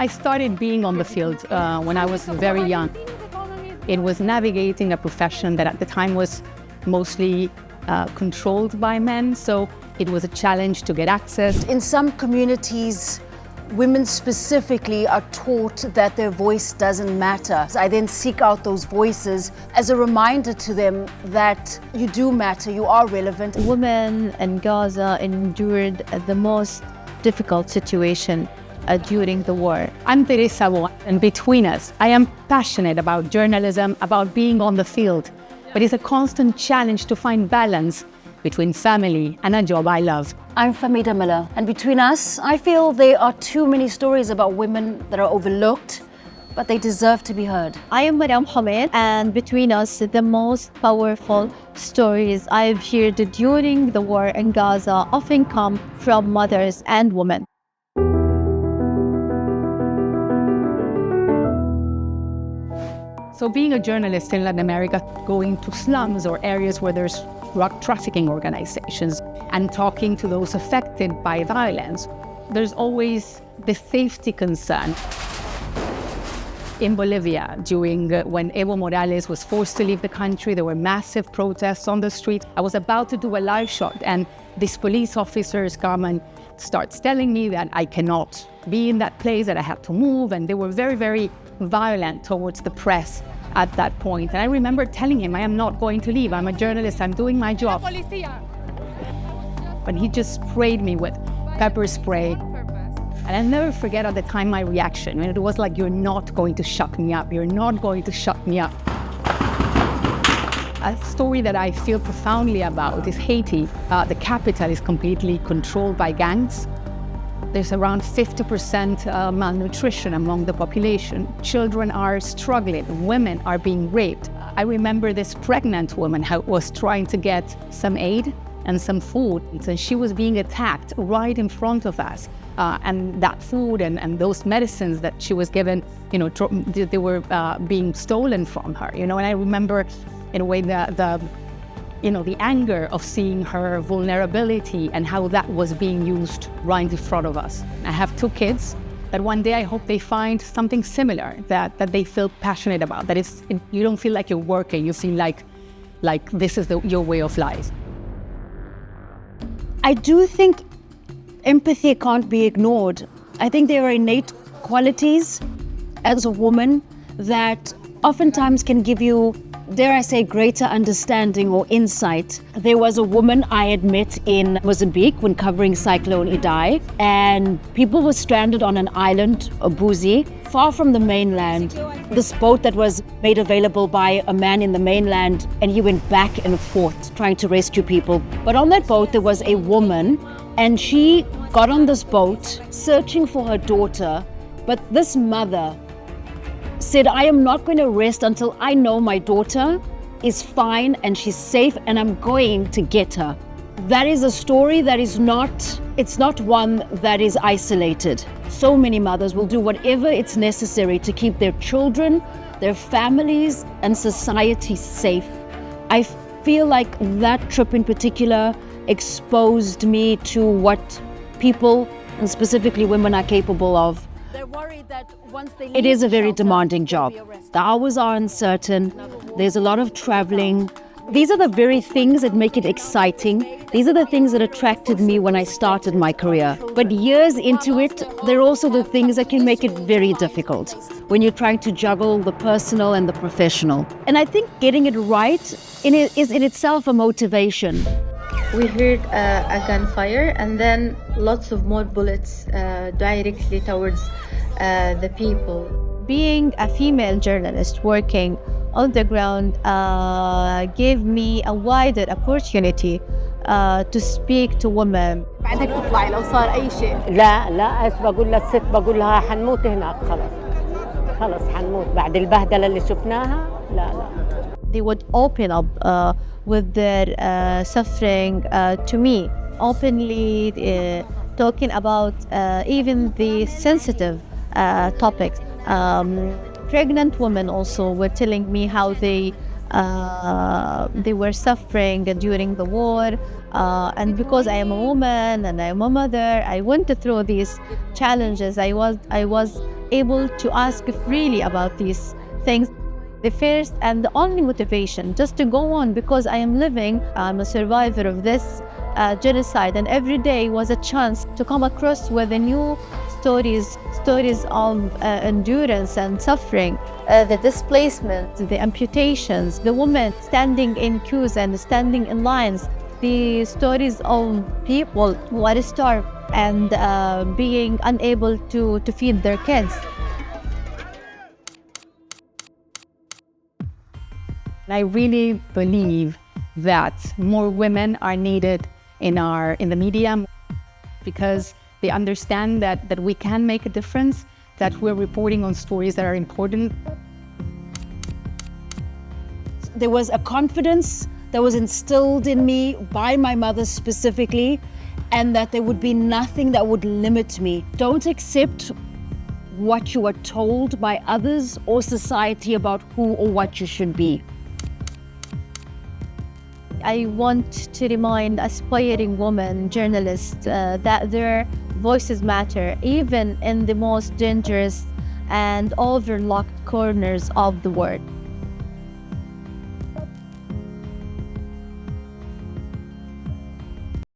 I started being on the field when I was very young. It was navigating a profession that at the time was mostly controlled by men, so it was a challenge to get access. In some communities, women specifically are taught that their voice doesn't matter. I then seek out those voices as a reminder to them that you do matter, you are relevant. Women in Gaza endured the most difficult situation during the war. I'm Teresa Bo, and between us, I am passionate about journalism, about being on the field, but it's a constant challenge to find balance between family and a job I love. I'm Fahmida Miller, and between us, I feel there are too many stories about women that are overlooked, but they deserve to be heard. I am Maram Humaid, and between us, the most powerful stories I've heard during the war in Gaza often come from mothers and women. So being a journalist in Latin America, going to slums or areas where there's drug trafficking organizations and talking to those affected by violence, there's always the safety concern. In Bolivia, during when Evo Morales was forced to leave the country, there were massive protests on the street. I was about to do a live shot and these police officers come and starts telling me that I cannot be in that place, that I have to move, and they were very, very violent towards the press at that point. And I remember telling him, I am not going to leave. I'm a journalist, I'm doing my job. But he just sprayed me with pepper spray. And I'll never forget at the time my reaction. And it was like, you're not going to shut me up. You're not going to shut me up. A story that I feel profoundly about is Haiti. The capital is completely controlled by gangs. There's around 50% malnutrition among the population. Children are struggling, women are being raped. I remember this pregnant woman who was trying to get some aid and some food, and she was being attacked right in front of us. And that food and those medicines that she was given, they were being stolen from her. And I remember, in a way, the anger of seeing her vulnerability and how that was being used right in front of us. I have 2 kids that one day I hope they find something similar that they feel passionate about, that you don't feel like you're working, you feel like this is your way of life. I do think empathy can't be ignored. I think there are innate qualities as a woman that oftentimes can give you, dare I say, greater understanding or insight. There was a woman I had met in Mozambique when covering Cyclone Idai, and people were stranded on an island, Obuzi, far from the mainland. This boat that was made available by a man in the mainland, and he went back and forth trying to rescue people. But on that boat, there was a woman, and she got on this boat searching for her daughter, but this mother said, I am not going to rest until I know my daughter is fine and she's safe, and I'm going to get her. That is a story that it's not one that is isolated. So many mothers will do whatever it's necessary to keep their children, their families, and society safe. I feel like that trip in particular exposed me to what people, and specifically women, are capable of. They're worried that once they leave, it is a very demanding job. The hours are uncertain. There's a lot of traveling. These are the very things that make it exciting. These are the things that attracted me when I started my career. But years into it, there are also the things that can make it very difficult when you're trying to juggle the personal and the professional. And I think getting it right is in itself a motivation. We heard a gunfire and then lots of more bullets directly towards the people. Being a female journalist working on the ground gave me a wider opportunity to speak to women. بعدك تطلعي لو صار أي شيء. لا بقول للست، بقول لها حنموت هناك، خلص حنموت بعد البهدلة اللي شفناها. لا. They would open up with their suffering to me, openly talking about even the sensitive topics. Pregnant women also were telling me how they were suffering during the war, and because I am a woman and I am a mother, I went through these challenges. I was able to ask freely about these things. The first and the only motivation just to go on, because I'm a survivor of this genocide, and every day was a chance to come across with the new stories of endurance and suffering, the displacement, the amputations, the women standing in queues and standing in lines, the stories of people who are starved and being unable to feed their kids. I really believe that more women are needed in the media, because they understand that we can make a difference, that we're reporting on stories that are important. There was a confidence that was instilled in me by my mother specifically, and that there would be nothing that would limit me. Don't accept what you are told by others or society about who or what you should be. I want to remind aspiring women journalists that their voices matter, even in the most dangerous and overlooked corners of the world.